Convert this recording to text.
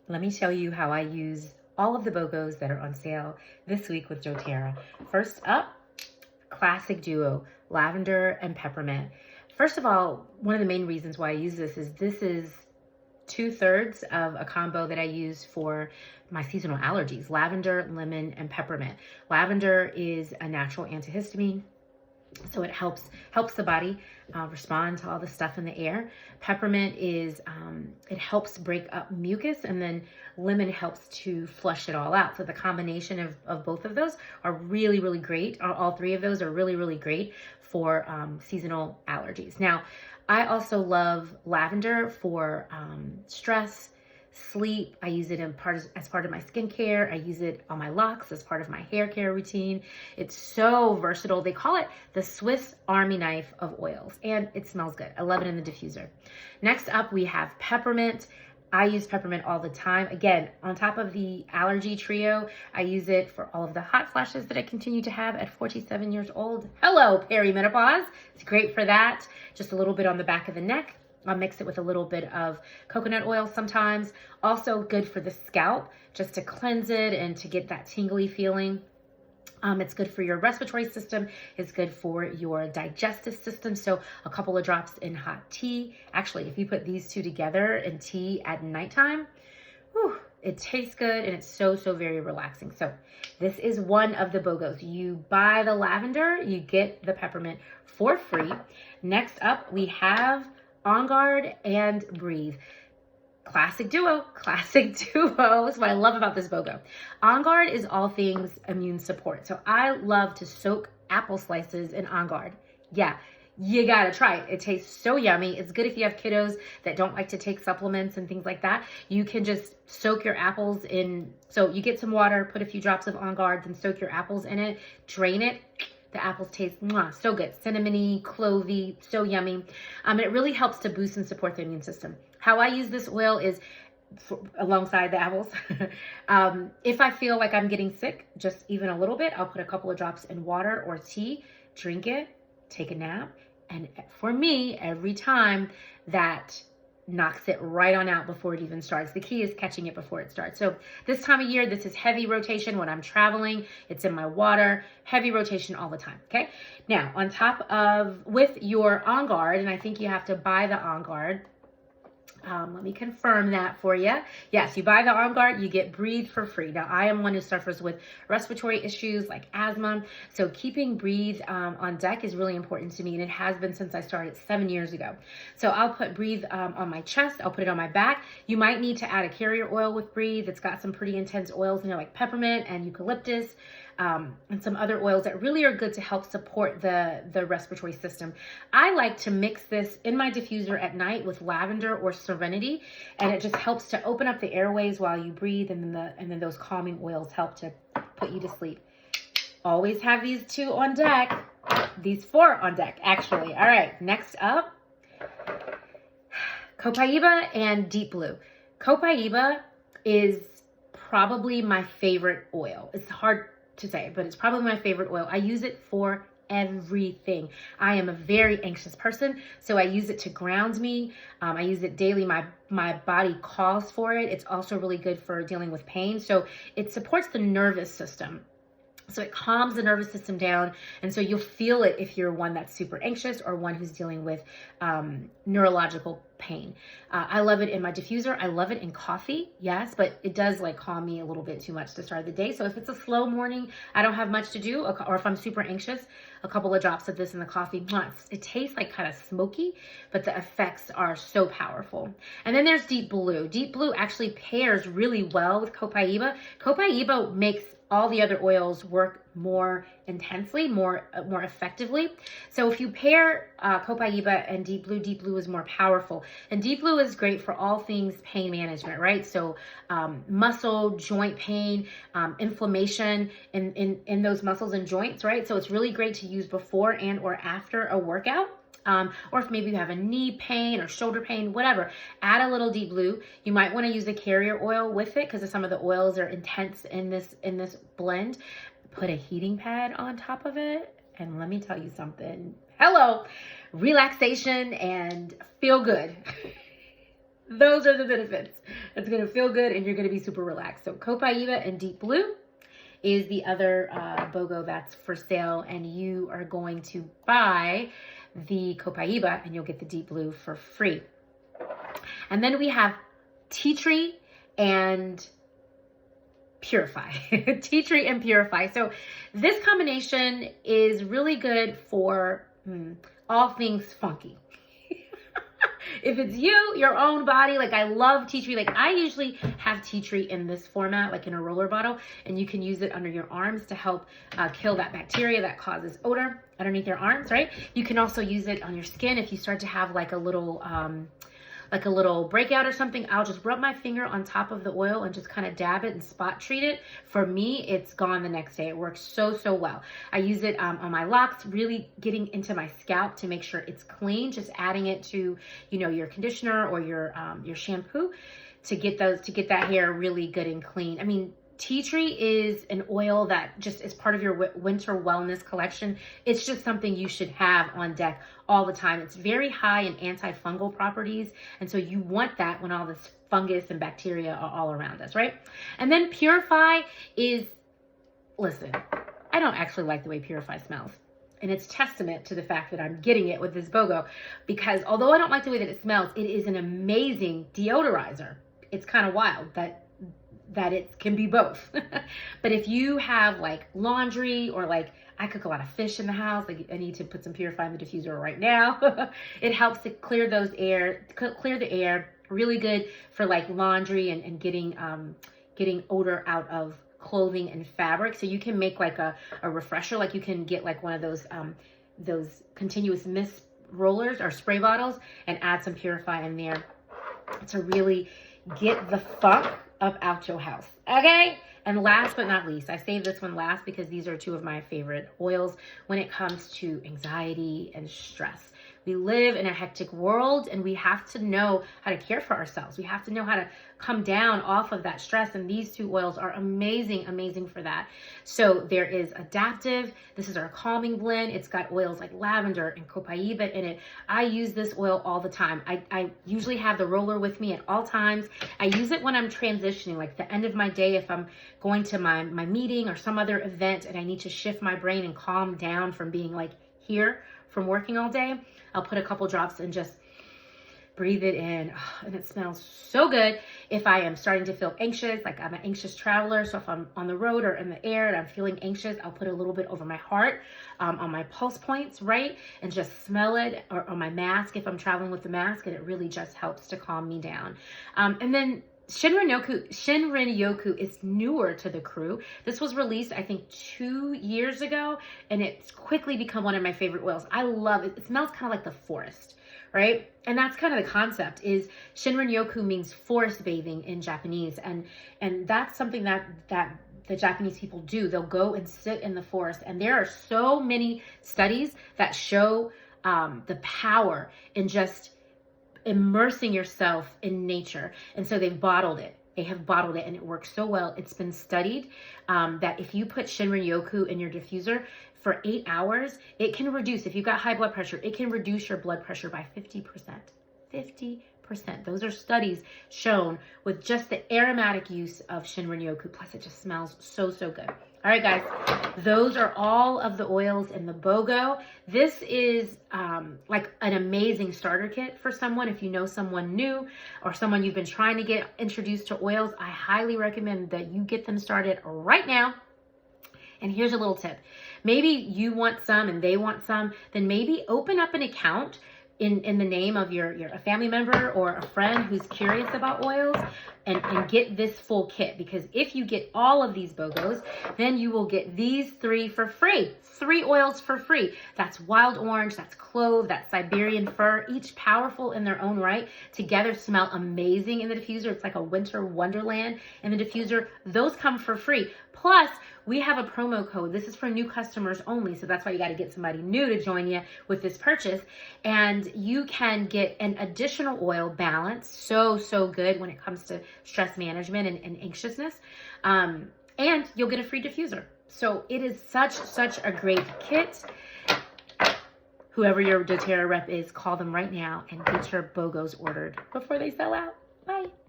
Let me show you how I use all of the BOGOs that are on sale this week with doTERRA. First up, classic duo, lavender and peppermint. First of all, one of the main reasons why I use this is 2/3 of a combo that I use for my seasonal allergies, lavender, lemon, and peppermint. Lavender is a natural antihistamine, so it helps the body respond to all the stuff in the air. Peppermint is it helps break up mucus, and then lemon helps to flush it all out. So the combination of both of those are really, really great. All three of those are really, really great for seasonal allergies. Now, I also love lavender for stress, sleep. I use it as part of my skincare. I use it on my locks as part of my hair care routine. It's so versatile. They call it the Swiss Army knife of oils, and it smells good. I love it in the diffuser. Next up, we have peppermint. I use peppermint all the time. Again, on top of the allergy trio, I use it for all of the hot flashes that I continue to have at 47 years old. Hello, perimenopause. It's great for that. Just a little bit on the back of the neck. I'll mix it with a little bit of coconut oil sometimes. Also good for the scalp, just to cleanse it and to get that tingly feeling. It's good for your respiratory system. It's good for your digestive system. So a couple of drops in hot tea. Actually, if you put these two together in tea at nighttime, whew, it tastes good and it's so, so very relaxing. So this is one of the BOGOs. You buy the lavender, you get the peppermint for free. Next up, we have On Guard and Breathe. Classic duo. That's what I love about this BOGO. On Guard is all things immune support. So I love to soak apple slices in On Guard. Yeah, you gotta try it. It tastes so yummy. It's good if you have kiddos that don't like to take supplements and things like that. You can just soak your apples in. So you get some water, put a few drops of On Guard, then soak your apples in it, drain it. The apples taste so good, cinnamony, clovey, so yummy. It really helps to boost and support the immune system. How I use this oil is alongside the apples. If I feel like I'm getting sick, just even a little bit, I'll put a couple of drops in water or tea, drink it, take a nap. And for me, every time that knocks it right on out before it even starts. The key is catching it before it starts. So this time of year, this is heavy rotation when I'm traveling. It's in my water, heavy rotation all the time, okay? Now, on top of, with your On Guard, and I think you have to buy the On Guard. Let me confirm that for you. Yes, you buy the On Guard, you get Breathe for free. Now, I am one who suffers with respiratory issues like asthma, so keeping Breathe on deck is really important to me, and it has been since I started 7 years ago. So I'll put Breathe on my chest, I'll put it on my back. You might need to add a carrier oil with Breathe. It's got some pretty intense oils in there like peppermint and eucalyptus. And some other oils that really are good to help support the respiratory system. I like to mix this in my diffuser at night with lavender or serenity, and it just helps to open up the airways while you breathe, and then those calming oils help to put you to sleep. Always have these two on deck. These four on deck, actually. All right, next up, Copaiba and Deep Blue. Copaiba is probably my favorite oil. It's hard to say, but it's probably my favorite oil. I use it for everything. I am a very anxious person, so I use it to ground me. I use it daily. My body calls for it. It's also really good for dealing with pain. So it supports the nervous system. So it calms the nervous system down. And so you'll feel it if you're one that's super anxious or one who's dealing with neurological pain. I love it in my diffuser. I love it in coffee, yes, but it does like calm me a little bit too much to start the day. So if it's a slow morning, I don't have much to do, or if I'm super anxious, a couple of drops of this in the coffee, it tastes like kind of smoky, but the effects are so powerful. And then there's Deep Blue. Deep Blue actually pairs really well with Copaiba. Copaiba makes all the other oils work more intensely, more effectively. So if you pair Copaiba and Deep Blue is more powerful. And Deep Blue is great for all things pain management, right? So muscle, joint pain, inflammation in those muscles and joints, right? So it's really great to use before and or after a workout. Or if maybe you have a knee pain or shoulder pain, whatever, add a little Deep Blue. You might want to use a carrier oil with it because some of the oils are intense in this blend. Put a heating pad on top of it, and let me tell you something. Hello, relaxation and feel good. Those are the benefits. It's going to feel good and you're going to be super relaxed. So Copaiba and Deep Blue is the other BOGO that's for sale, and you are going to buy the Copaiba and you'll get the Deep Blue for free. And then we have Tea Tree and Purify. Tea Tree and Purify. So this combination is really good for all things funky. If it's you, your own body, like I love tea tree. Like I usually have tea tree in this format, like in a roller bottle, and you can use it under your arms to help kill that bacteria that causes odor underneath your arms, right? You can also use it on your skin if you start to have like a little breakout or something. I'll just rub my finger on top of the oil and just kind of dab it and spot treat it. For me, it's gone the next day. It works so, so well. I use it on my locks, really getting into my scalp to make sure it's clean, just adding it to, your conditioner or your shampoo to get that hair really good and clean. I mean, tea tree is an oil that just is part of your winter wellness collection. It's just something you should have on deck all the time. It's very high in antifungal properties. And so you want that when all this fungus and bacteria are all around us, right? And then Purify is, listen, I don't actually like the way Purify smells. And it's testament to the fact that I'm getting it with this BOGO, because although I don't like the way that it smells, it is an amazing deodorizer. It's kind of wild that it can be both. But if you have like laundry, or like I cook a lot of fish in the house, like I need to put some Purify in the diffuser right now. It helps to clear the air, really good for like laundry and getting odor out of clothing and fabric. So you can make like a refresher, like you can get like one of those continuous mist rollers or spray bottles and add some Purify in there to really get the funk up out your house. Okay? And last but not least, I saved this one last because these are two of my favorite oils when it comes to anxiety and stress. We live in a hectic world and we have to know how to care for ourselves. We have to know how to come down off of that stress. And these two oils are amazing, amazing for that. So there is Adaptive. This is our calming blend. It's got oils like lavender and copaiba in it. I use this oil all the time. I usually have the roller with me at all times. I use it when I'm transitioning, like the end of my day, if I'm going to my meeting or some other event and I need to shift my brain and calm down from being like here from working all day. I'll put a couple drops and just breathe it in. Oh, and it smells so good. If I am starting to feel anxious, like I'm an anxious traveler, so if I'm on the road or in the air and I'm feeling anxious, I'll put a little bit over my heart, on my pulse points, right? And just smell it, or on my mask if I'm traveling with the mask, and it really just helps to calm me down. And then Shinrin-yoku is newer to the crew. This was released, I think, 2 years ago, and it's quickly become one of my favorite oils. I love it. It smells kind of like the forest, right? And that's kind of the concept, is Shinrin-yoku means forest bathing in Japanese. And that's something that the Japanese people do. They'll go and sit in the forest. And there are so many studies that show the power in just immersing yourself in nature. And so they've bottled it. They have bottled it and it works so well. It's been studied that if you put Shinrin-yoku in your diffuser for 8 hours, it can reduce, if you've got high blood pressure, it can reduce your blood pressure by 50%. 50%. Those are studies shown with just the aromatic use of Shinrin-yoku. Plus it just smells so, so good. All right, guys, those are all of the oils in the BOGO. This is like an amazing starter kit for someone. If you know someone new or someone you've been trying to get introduced to oils, I highly recommend that you get them started right now. And here's a little tip. Maybe you want some and they want some, then maybe open up an account in the name of a family member or a friend who's curious about oils, and get this full kit. Because if you get all of these BOGOs, then you will get these 3 for free. 3 oils for free. That's wild orange, that's clove, that's Siberian fir, each powerful in their own right. Together smell amazing in the diffuser. It's like a winter wonderland in the diffuser. Those come for free. Plus, we have a promo code. This is for new customers only, so that's why you got to get somebody new to join you with this purchase. And you can get an additional oil balance. So good when it comes to stress management and anxiousness. And you'll get a free diffuser. So it is such a great kit. Whoever your doTERRA rep is, call them right now and get your BOGOs ordered before they sell out. Bye.